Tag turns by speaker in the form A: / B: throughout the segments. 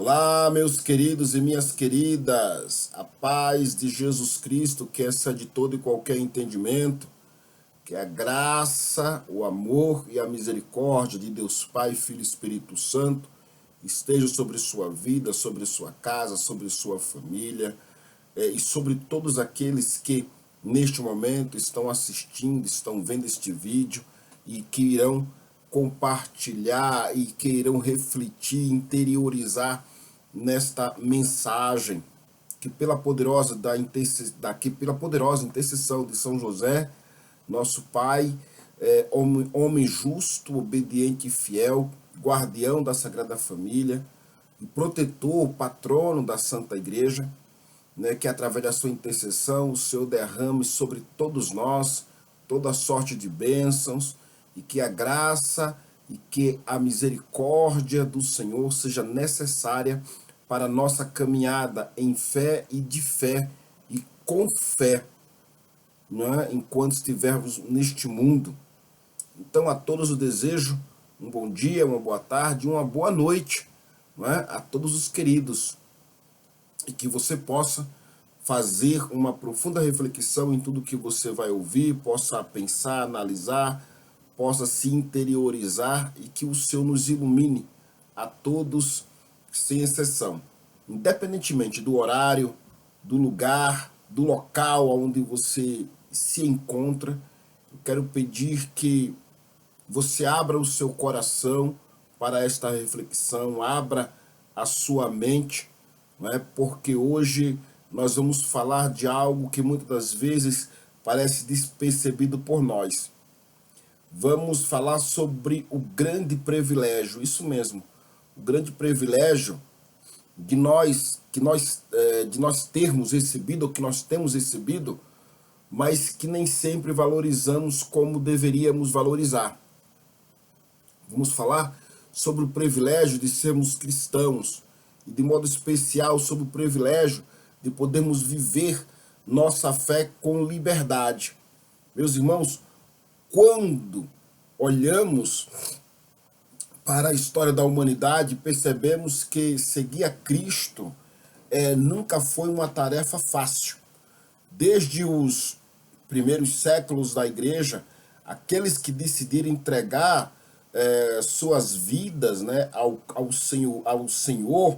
A: Olá, meus queridos e minhas queridas, a paz de Jesus Cristo, que excede todo e qualquer entendimento, que a graça, o amor e a misericórdia de Deus Pai, Filho e Espírito Santo estejam sobre sua vida, sobre sua casa, sobre sua família e sobre todos aqueles que neste momento estão assistindo, estão vendo este vídeo e que irão compartilhar e que irão refletir, interiorizar nesta mensagem que pela poderosa pela poderosa intercessão de São José, nosso Pai, homem justo, obediente e fiel, guardião da Sagrada Família e protetor, patrono da Santa Igreja, né, que através da sua intercessão o Senhor derrame sobre todos nós toda sorte de bênçãos e que a graça e que a misericórdia do Senhor seja necessária para a nossa caminhada em fé e de fé e com fé, né, enquanto estivermos neste mundo. Então a todos eu desejo um bom dia, uma boa tarde, uma boa noite, né, a todos os queridos, e que você possa fazer uma profunda reflexão em tudo que você vai ouvir, possa pensar, analisar, possa se interiorizar e que o Senhor nos ilumine a todos, sem exceção. Independentemente do horário, do lugar, do local onde você se encontra, eu quero pedir que você abra o seu coração para esta reflexão, abra a sua mente, não é? Porque hoje nós vamos falar de algo que muitas das vezes parece despercebido por nós. Vamos falar sobre o grande privilégio, isso mesmo, o grande privilégio de nós termos recebido, ou que nós temos recebido, mas que nem sempre valorizamos como deveríamos valorizar. Vamos falar sobre o privilégio de sermos cristãos, e de modo especial sobre o privilégio de podermos viver nossa fé com liberdade. Meus irmãos, quando olhamos para a história da humanidade, percebemos que seguir a Cristo nunca foi uma tarefa fácil. Desde os primeiros séculos da igreja, aqueles que decidiram entregar suas vidas, né, ao Senhor,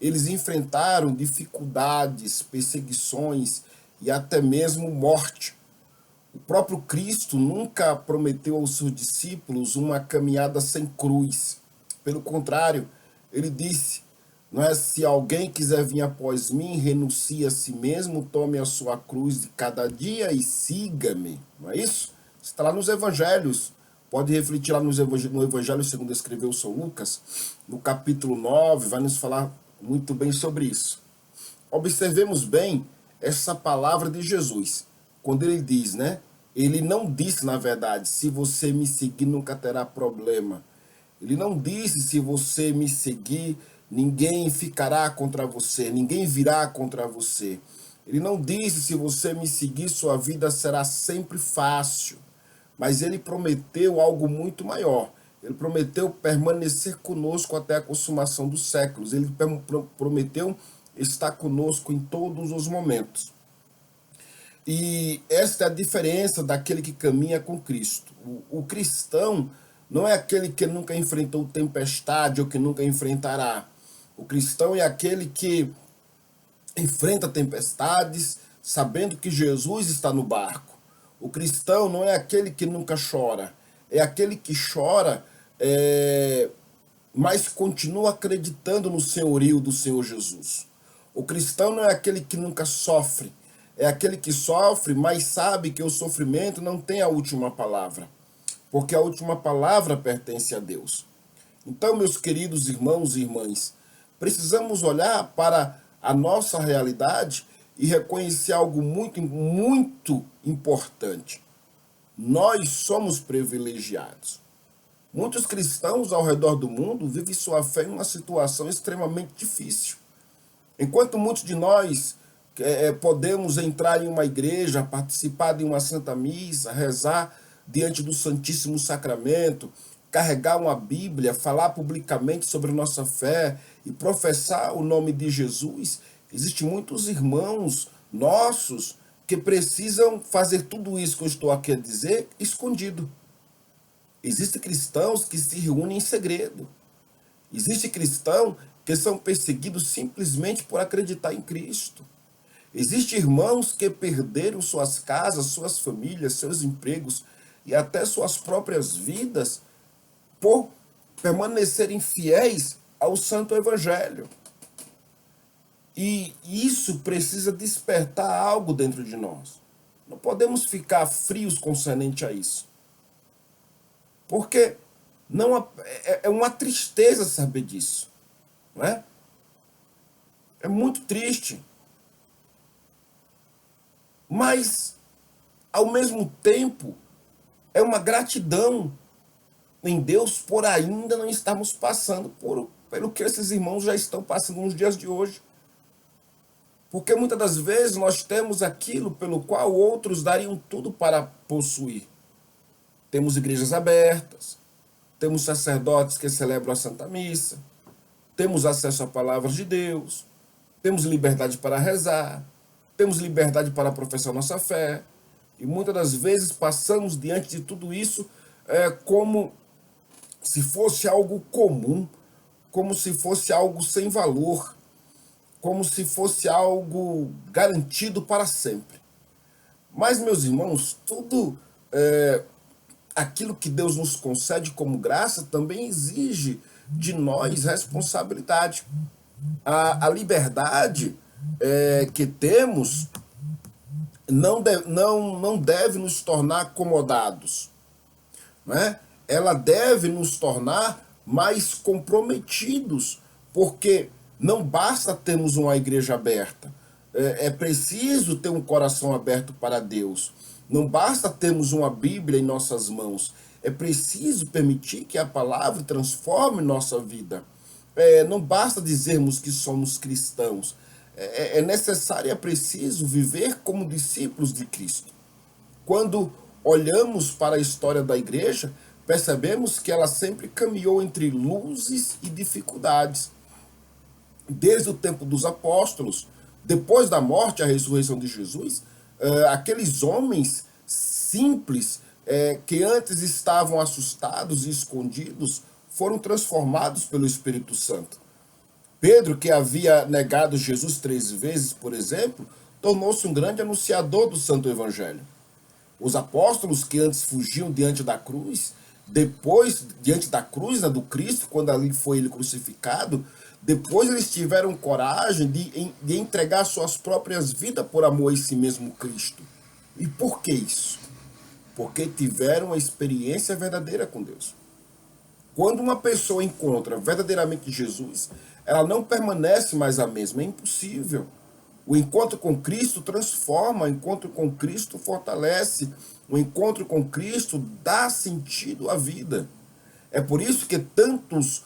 A: eles enfrentaram dificuldades, perseguições e até mesmo morte. O próprio Cristo nunca prometeu aos seus discípulos uma caminhada sem cruz. Pelo contrário, ele disse, não é, se alguém quiser vir após mim, renuncie a si mesmo, tome a sua cruz de cada dia e siga-me. Não é isso? Está lá nos evangelhos. Pode refletir lá no evangelho segundo escreveu São Lucas, no capítulo 9, vai nos falar muito bem sobre isso. Observemos bem essa palavra de Jesus, quando ele diz, né? Ele não disse, na verdade, se você me seguir nunca terá problema. Ele não disse, se você me seguir, ninguém ficará contra você, ninguém virá contra você. Ele não disse, se você me seguir, sua vida será sempre fácil. Mas ele prometeu algo muito maior. Ele prometeu permanecer conosco até a consumação dos séculos. Ele prometeu estar conosco em todos os momentos. E esta é a diferença daquele que caminha com Cristo. O cristão não é aquele que nunca enfrentou tempestade ou que nunca enfrentará. O cristão é aquele que enfrenta tempestades sabendo que Jesus está no barco. O cristão não é aquele que nunca chora, é aquele que chora, mas continua acreditando no senhorio do Senhor Jesus. O cristão não é aquele que nunca sofre, é aquele que sofre, mas sabe que o sofrimento não tem a última palavra, porque a última palavra pertence a Deus. Então, meus queridos irmãos e irmãs, precisamos olhar para a nossa realidade e reconhecer algo muito, muito importante. Nós somos privilegiados. Muitos cristãos ao redor do mundo vivem sua fé em uma situação extremamente difícil. Enquanto muitos de nós podemos entrar em uma igreja, participar de uma santa missa, rezar diante do Santíssimo Sacramento, carregar uma Bíblia, falar publicamente sobre nossa fé e professar o nome de Jesus, existem muitos irmãos nossos que precisam fazer tudo isso que eu estou aqui a dizer escondido. Existem cristãos que se reúnem em segredo. Existe cristão que são perseguidos simplesmente por acreditar em Cristo. Existem irmãos que perderam suas casas, suas famílias, seus empregos e até suas próprias vidas por permanecerem fiéis ao Santo Evangelho. E isso precisa despertar algo dentro de nós. Não podemos ficar frios concernente a isso. Porque não é uma tristeza saber disso. Não é? É muito triste. Mas, ao mesmo tempo, é uma gratidão em Deus por ainda não estarmos passando pelo que esses irmãos já estão passando nos dias de hoje. Porque muitas das vezes nós temos aquilo pelo qual outros dariam tudo para possuir. Temos igrejas abertas, temos sacerdotes que celebram a Santa Missa, temos acesso à palavra de Deus, temos liberdade para rezar, temos liberdade para professar nossa fé, e muitas das vezes passamos diante de tudo isso como se fosse algo comum, como se fosse algo sem valor, como se fosse algo garantido para sempre. Mas, meus irmãos, tudo aquilo que Deus nos concede como graça também exige de nós responsabilidade. A liberdade que temos não deve nos tornar acomodados, né? Ela deve nos tornar mais comprometidos, porque não basta termos uma igreja aberta, é preciso ter um coração aberto para Deus. Não basta termos uma Bíblia em nossas mãos, é preciso permitir que a palavra transforme nossa vida. Não basta dizermos que somos cristãos, é necessário e é preciso viver como discípulos de Cristo. Quando olhamos para a história da igreja, percebemos que ela sempre caminhou entre luzes e dificuldades. Desde o tempo dos apóstolos, depois da morte e a ressurreição de Jesus, aqueles homens simples que antes estavam assustados e escondidos foram transformados pelo Espírito Santo. Pedro, que havia negado Jesus 3 vezes, por exemplo, tornou-se um grande anunciador do Santo Evangelho. Os apóstolos que antes fugiam diante da cruz, depois, diante da cruz do Cristo, quando ali foi ele crucificado, depois eles tiveram coragem de entregar suas próprias vidas por amor a si mesmo Cristo. E por que isso? Porque tiveram uma experiência verdadeira com Deus. Quando uma pessoa encontra verdadeiramente Jesus, ela não permanece mais a mesma, é impossível. O encontro com Cristo transforma, o encontro com Cristo fortalece, o encontro com Cristo dá sentido à vida. É por isso que tantos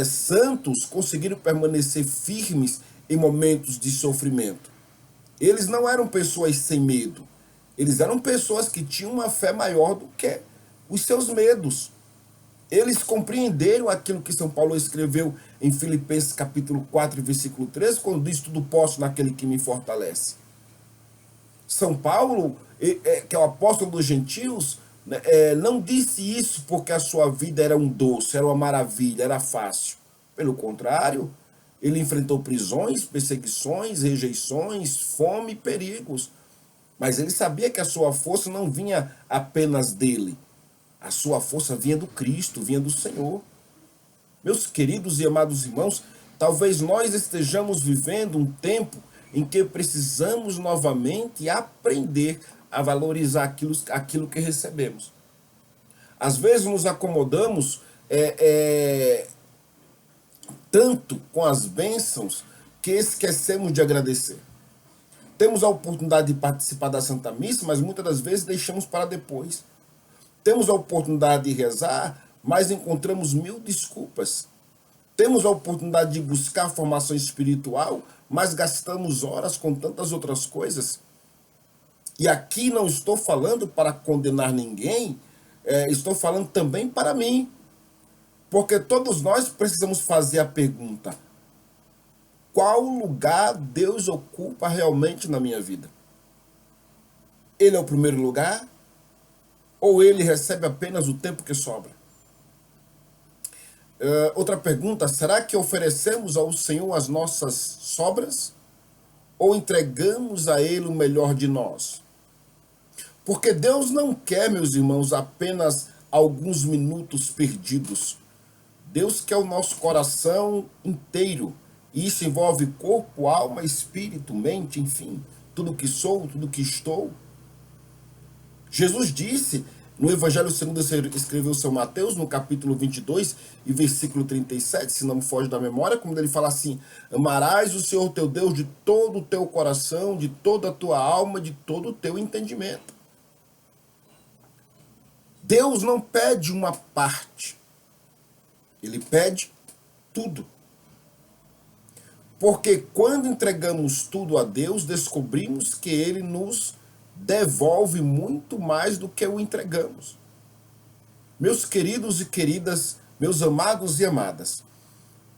A: santos conseguiram permanecer firmes em momentos de sofrimento. Eles não eram pessoas sem medo, eles eram pessoas que tinham uma fé maior do que os seus medos. Eles compreenderam aquilo que São Paulo escreveu em Filipenses capítulo 4, versículo 13, quando diz: tudo posso naquele que me fortalece. São Paulo, que é o apóstolo dos gentios, não disse isso porque a sua vida era um doce, era uma maravilha, era fácil. Pelo contrário, ele enfrentou prisões, perseguições, rejeições, fome e perigos. Mas ele sabia que a sua força não vinha apenas dele. A sua força vinha do Cristo, vinha do Senhor. Meus queridos e amados irmãos, talvez nós estejamos vivendo um tempo em que precisamos novamente aprender a valorizar aquilo que recebemos. Às vezes nos acomodamos tanto com as bênçãos que esquecemos de agradecer. Temos a oportunidade de participar da Santa Missa, mas muitas das vezes deixamos para depois. Temos a oportunidade de rezar, mas encontramos 1000 desculpas. Temos a oportunidade de buscar formação espiritual, mas gastamos horas com tantas outras coisas. E aqui não estou falando para condenar ninguém, estou falando também para mim. Porque todos nós precisamos fazer a pergunta: qual lugar Deus ocupa realmente na minha vida? Ele é o primeiro lugar? Ou ele recebe apenas o tempo que sobra? Outra pergunta: será que oferecemos ao Senhor as nossas sobras? Ou entregamos a Ele o melhor de nós? Porque Deus não quer, meus irmãos, apenas alguns minutos perdidos. Deus quer o nosso coração inteiro. E isso envolve corpo, alma, espírito, mente, enfim, tudo que sou, tudo que estou. Jesus disse no Evangelho segundo escreveu São Mateus, no capítulo 22 e versículo 37, se não me foge da memória, quando ele fala assim: amarás o Senhor teu Deus de todo o teu coração, de toda a tua alma, de todo o teu entendimento. Deus não pede uma parte, ele pede tudo. Porque quando entregamos tudo a Deus, descobrimos que ele nos devolve muito mais do que o entregamos. Meus queridos e queridas, meus amados e amadas,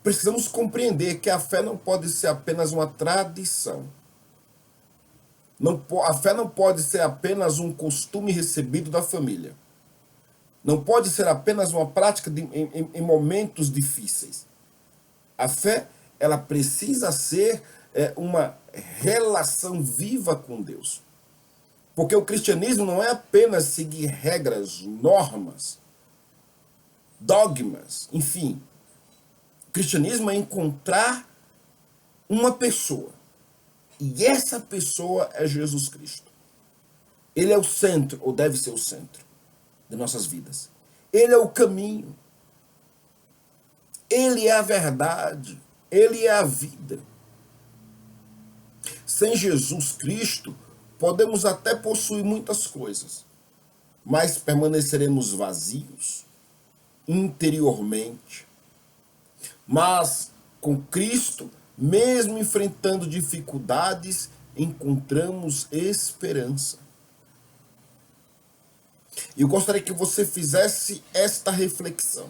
A: precisamos compreender que a fé não pode ser apenas uma tradição. A fé não pode ser apenas um costume recebido da família. Não pode ser apenas uma prática em momentos difíceis. A fé, ela precisa ser uma relação viva com Deus. Porque o cristianismo não é apenas seguir regras, normas, dogmas, enfim. O cristianismo é encontrar uma pessoa. E essa pessoa é Jesus Cristo. Ele é o centro, ou deve ser o centro, de nossas vidas. Ele é o caminho. Ele é a verdade. Ele é a vida. Sem Jesus Cristo, podemos até possuir muitas coisas, mas permaneceremos vazios interiormente. Mas com Cristo, mesmo enfrentando dificuldades, encontramos esperança. E eu gostaria que você fizesse esta reflexão.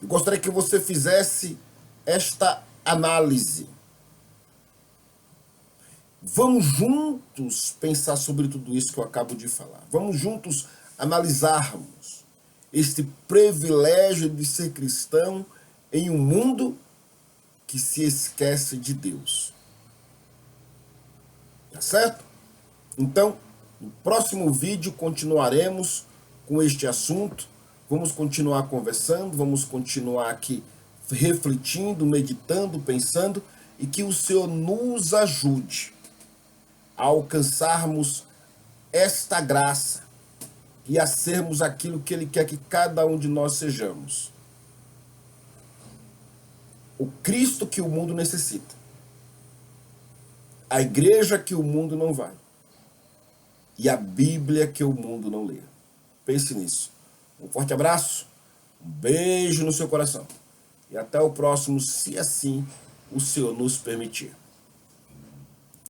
A: Eu gostaria que você fizesse esta análise. Vamos juntos pensar sobre tudo isso que eu acabo de falar. Vamos juntos analisarmos este privilégio de ser cristão em um mundo que se esquece de Deus. Tá certo? Então, no próximo vídeo continuaremos com este assunto. Vamos continuar conversando, vamos continuar aqui refletindo, meditando, pensando, e que o Senhor nos ajude a alcançarmos esta graça e a sermos aquilo que Ele quer que cada um de nós sejamos. O Cristo que o mundo necessita. A igreja que o mundo não vai. E a Bíblia que o mundo não lê. Pense nisso. Um forte abraço, um beijo no seu coração. E até o próximo, se assim o Senhor nos permitir.